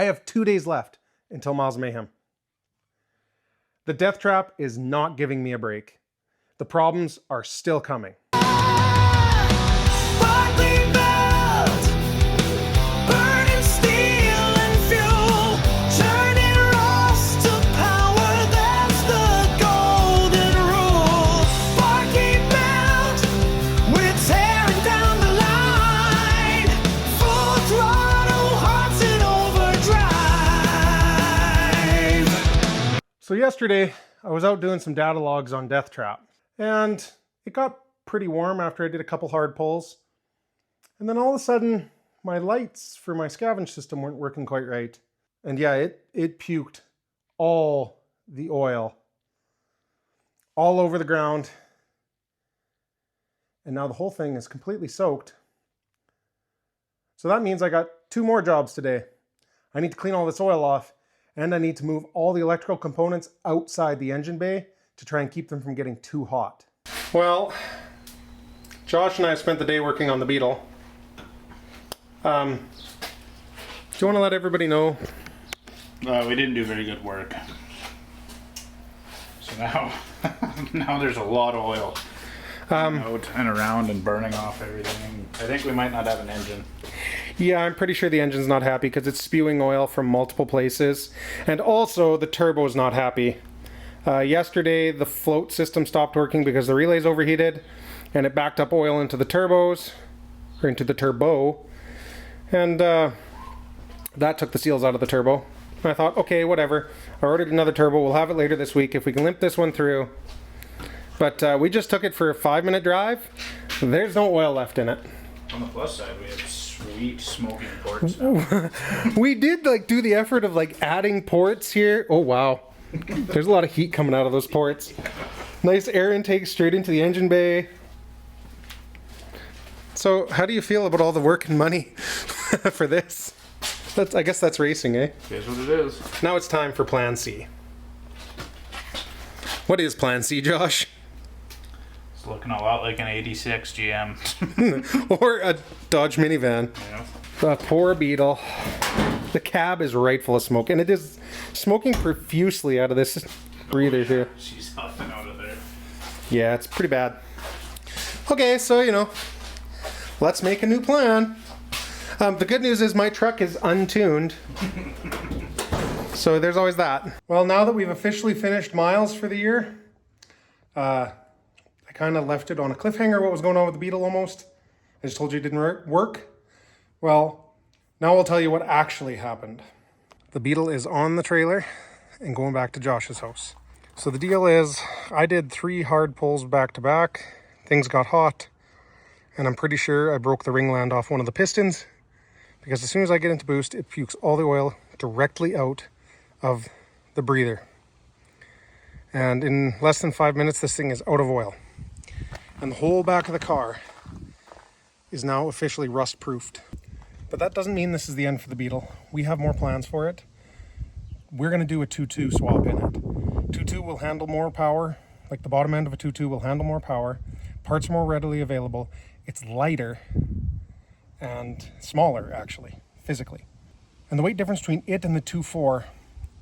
I have 2 days left until Miles of Mayhem. The Deathtrap is not giving me a break. The problems are still coming. Barkley melt, burning steel and fuel, turning rust to power, that's the golden rule. Barkley melt, we're tearing down the line, full throttle, hearts in overdrive. So yesterday, I was out doing some data logs on Deathtrap, and it got pretty warm after I did a couple hard pulls. And then all of a sudden, my lights for my scavenge system weren't working quite right. And yeah, it puked all the oil all over the ground. And now the whole thing is completely soaked. So that means I got 2 more jobs today. I need to clean all this oil off, and I need to move all the electrical components outside the engine bay to try and keep them from getting too hot. Well, Josh and I spent the day working on the Beetle. Do you want to let everybody know? We didn't do very good work. So now, now there's a lot of oil out and around and burning off everything. I think we might not have an engine. Yeah, I'm pretty sure the engine's not happy because it's spewing oil from multiple places. And also, the turbo's not happy. Yesterday, the float system stopped working because the relay's overheated, and it backed up oil into the turbos, or into the turbo. And that took the seals out of the turbo. And I thought, okay, whatever. I ordered another turbo. We'll have it later this week if we can limp this one through. But we just took it for a 5-minute drive. There's no oil left in it. On the plus side, we have sweet smoking ports now. We did like do the effort of like adding ports here. Oh wow. There's a lot of heat coming out of those ports. Nice air intake straight into the engine bay. So how do you feel about all the work and money for this? I guess that's racing, eh? Here's what it is. Now it's time for Plan C. What is Plan C, Josh? It's looking a lot like an 86 GM. Or a Dodge minivan. Yeah. The poor Beetle. The cab is right full of smoke, and it is smoking profusely out of this breather here. She's huffing out of there. Yeah, it's pretty bad. Okay, so, you know, let's make a new plan. The good news is my truck is untuned. So there's always that. Well, now that we've officially finished Miles for the year, I kind of left it on a cliffhanger what was going on with the Beetle almost. I just told you it didn't work. Well, now I'll tell you what actually happened. The Beetle is on the trailer and going back to Josh's house. So the deal is, I did 3 hard pulls back to back. Things got hot, and I'm pretty sure I broke the ringland off one of the pistons, because as soon as I get into boost, it pukes all the oil directly out of the breather. And in less than 5 minutes, this thing is out of oil. And the whole back of the car is now officially rust-proofed. But that doesn't mean this is the end for the Beetle. We have more plans for it. We're going to do a 2.2 swap in it. 2.2 will handle more power, like the bottom end of a 2.2 will handle more power. Parts are more readily available. It's lighter and smaller, actually, physically. And the weight difference between it and the 2.4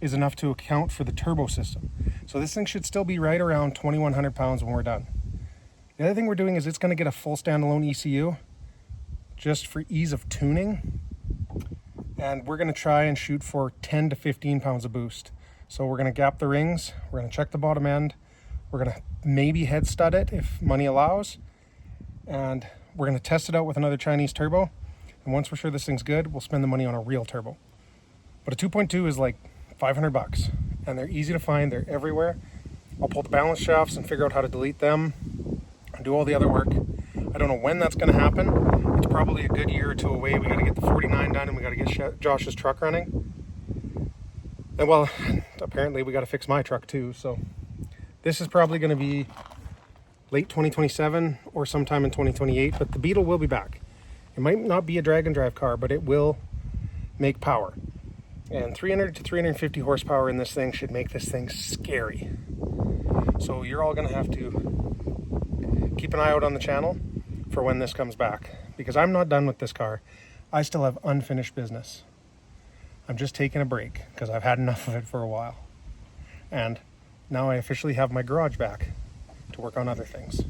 is enough to account for the turbo system. So this thing should still be right around 2,100 pounds when we're done. The other thing we're doing is it's going to get a full standalone ECU just for ease of tuning. And we're going to try and shoot for 10 to 15 pounds of boost. So we're going to gap the rings. We're going to check the bottom end. We're going to maybe head stud it if money allows. And we're going to test it out with another Chinese turbo. And once we're sure this thing's good, we'll spend the money on a real turbo. But a 2.2 is like $500. And they're easy to find. They're everywhere. I'll pull the balance shafts and figure out how to delete them and do all the other work. I don't know when that's going to happen. It's probably a good year or 2 away. We got to get the 49 done, and we got to get Josh's truck running. And well, apparently we got to fix my truck too. So this is probably going to be late 2027 or sometime in 2028, but the Beetle will be back. It might not be a drag and drive car, but it will make power. And 300 to 350 horsepower in this thing should make this thing scary. So you're all going to have to keep an eye out on the channel for when this comes back, because I'm not done with this car. I still have unfinished business. I'm just taking a break because I've had enough of it for a while. And now I officially have my garage back to work on other things.